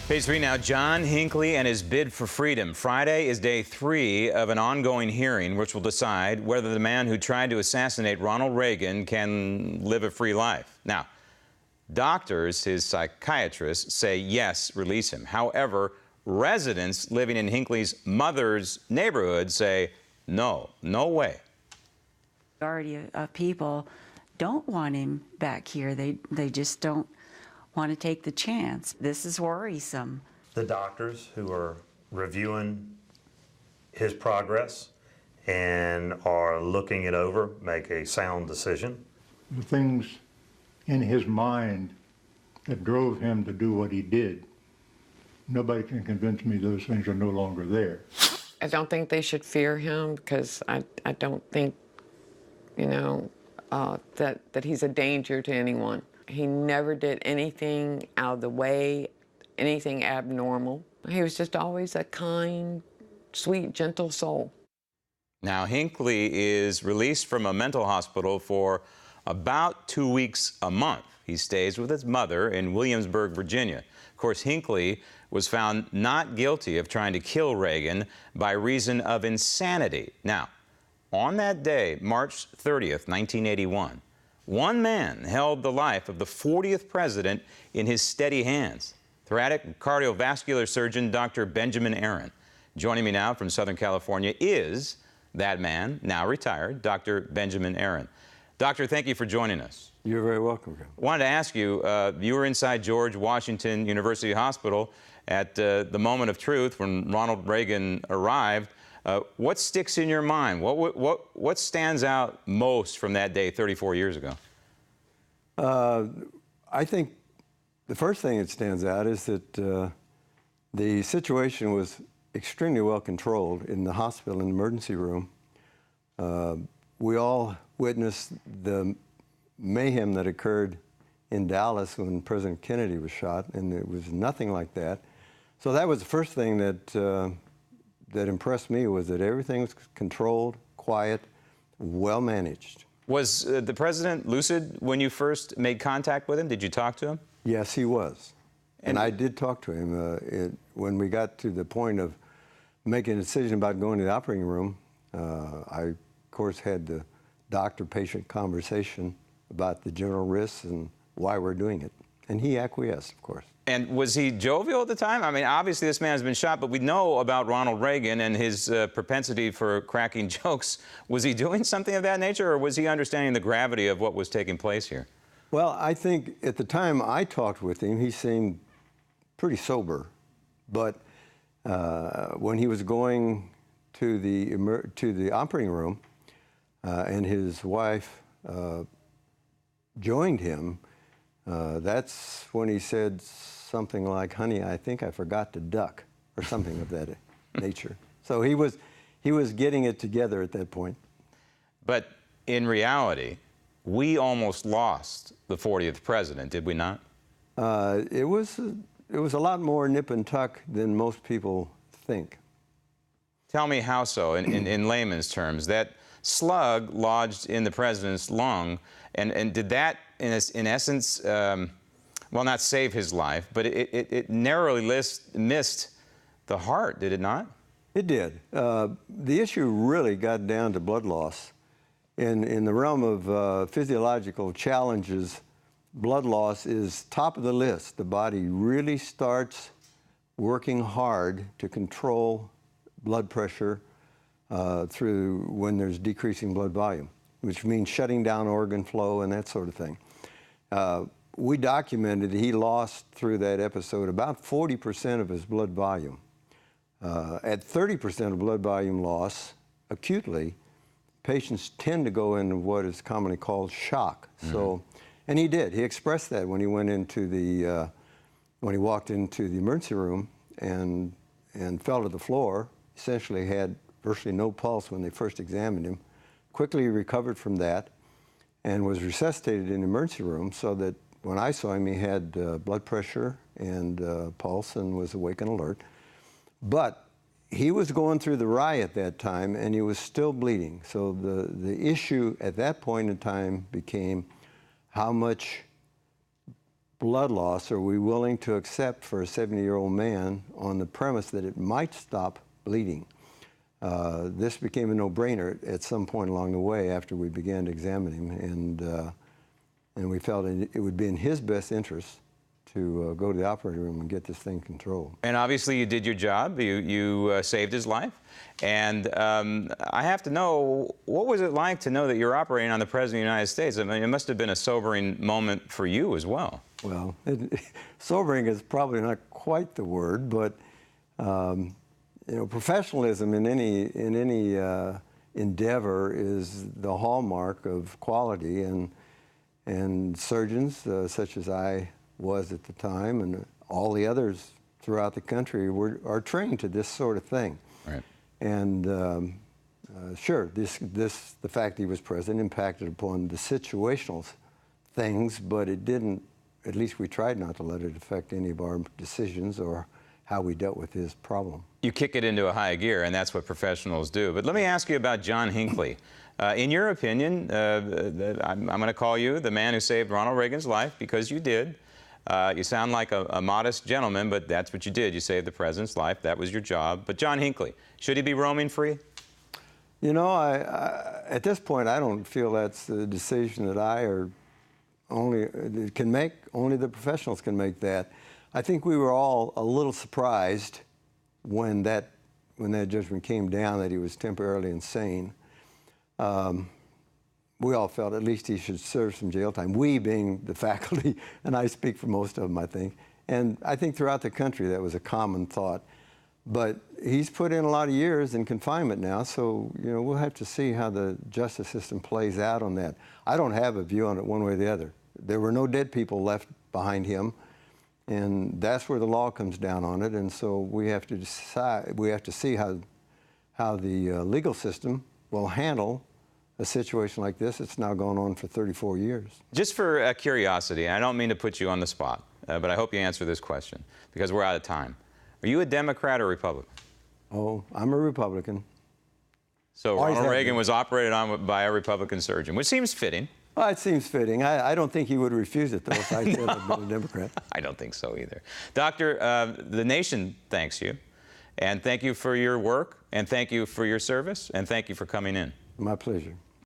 Page 3 now. John Hinckley and his bid for freedom. Friday is day 3 of an ongoing hearing which will decide whether the man who tried to assassinate Ronald Reagan can live a free life. Now, doctors, his psychiatrists, say yes, release him. However, residents living in Hinckley's mother's neighborhood say no, no way. The majority of people don't want him back here. They just don't want to take the chance. This is worrisome. The doctors who are reviewing his progress and are looking it over make a sound decision. The things in his mind that drove him to do what he did, nobody can convince me those things are no longer there. I don't think they should fear him because I don't think, you know, that he's a danger to anyone. He never did anything out of the way, anything abnormal. He was just always a kind, sweet, gentle soul. Now, Hinckley is released from a mental hospital for about 2 weeks a month. He stays with his mother in Williamsburg, Virginia. Of course, Hinckley was found not guilty of trying to kill Reagan by reason of insanity. Now, on that day, March 30th, 1981, one man held the life of the 40th president in his steady hands. Thoracic cardiovascular surgeon Dr. Benjamin Aaron. Joining me now from Southern California is that man, now retired, Dr. Benjamin Aaron. Doctor, thank you for joining us. You're very welcome, Jim. Wanted to ask you, you were inside George Washington University Hospital at the moment of truth when Ronald Reagan arrived. What sticks in your mind? What stands out most from that day 34 years ago? I think the first thing that stands out is that the situation was extremely well controlled in the hospital, in the emergency room. We all witnessed the mayhem that occurred in Dallas when President Kennedy was shot, and it was nothing like that. So that was the first thing that that impressed me, was that everything was controlled, quiet, well managed. Was the president lucid when you first made contact with him? Did you talk to him? Yes, he was. And I did talk to him. When we got to the point of making a decision about going to the operating room, I, of course, had the doctor-patient conversation about the general risks and why we're doing it. And he acquiesced, of course. And was he jovial at the time? I mean, obviously this man has been shot, but we know about Ronald Reagan and his propensity for cracking jokes. Was he doing something of that nature, or was he understanding the gravity of what was taking place here? Well, I think at the time I talked with him, he seemed pretty sober. But when he was going to the operating room and his wife joined him, that's when he said something like, "Honey, I think I forgot to duck," or something of that nature. So he was getting it together at that point. But in reality, we almost lost the 40th president, did we not? It was a lot more nip and tuck than most people think. Tell me how so, in layman's terms. That slug lodged in the president's lung, and did that, in essence, well, not save his life, but it narrowly missed the heart, did it not? It did. The issue really got down to blood loss. In the realm of physiological challenges, blood loss is top of the list. The body really starts working hard to control blood pressure through when there's decreasing blood volume, which means shutting down organ flow and that sort of thing. We documented he lost through that episode about 40% of his blood volume. At 30% of blood volume loss, acutely, patients tend to go into what is commonly called shock. Mm-hmm. So, and he did. He expressed that when he went into when he walked into the emergency room and fell to the floor. Essentially had virtually no pulse when they first examined him. Quickly recovered from that and was resuscitated in the emergency room, so that when I saw him, he had blood pressure and pulse and was awake and alert. But he was going through the rye at that time, and he was still bleeding. So the issue at that point in time became how much blood loss are we willing to accept for a 70-year-old man on the premise that it might stop bleeding? This became a no-brainer at some point along the way after we began to examine him, and we felt it would be in his best interest to go to the operating room and get this thing controlled. And obviously you did your job. You saved his life. And I have to know, what was it like to know that you're operating on the President of the United States? I mean, it must have been a sobering moment for you as well. Well, sobering is probably not quite the word, but you know, professionalism in any endeavor is the hallmark of quality, and surgeons such as I was at the time, and all the others throughout the country are trained to this sort of thing. Right. And sure, the fact that he was president impacted upon the situational things, but it didn't. At least we tried not to let it affect any of our decisions or how we dealt with his problem. You kick it into a high gear, and that's what professionals do. But let me ask you about John Hinckley. In your opinion, I'm going to call you the man who saved Ronald Reagan's life, because you did. You sound like a modest gentleman, but that's what you did. You saved the president's life. That was your job. But John Hinckley, should he be roaming free? You know, at this point, I don't feel that's the decision that I can make. Only the professionals can make that. I think we were all a little surprised when that judgment came down that he was temporarily insane. We all felt at least he should serve some jail time, we being the faculty, and I speak for most of them, I think. And I think throughout the country that was a common thought. But he's put in a lot of years in confinement now, so you know, we'll have to see how the justice system plays out on that. I don't have a view on it one way or the other. There were no dead people left behind him, and that's where the law comes down on it, and so we have to decide, we have to see how the legal system will handle a situation like this. It's now gone on for 34 years. Just for curiosity, I don't mean to put you on the spot, but I hope you answer this question, because we're out of time. Are you a Democrat or Republican? Oh, I'm a Republican. So Always Ronald have Reagan been. was operated on by a Republican surgeon, which seems fitting. Well, it seems fitting. I don't think he would refuse it, though, if I said I'd been a Democrat. I don't think so either. Doctor, the nation thanks you, and thank you for your work, and thank you for your service, and thank you for coming in. My pleasure.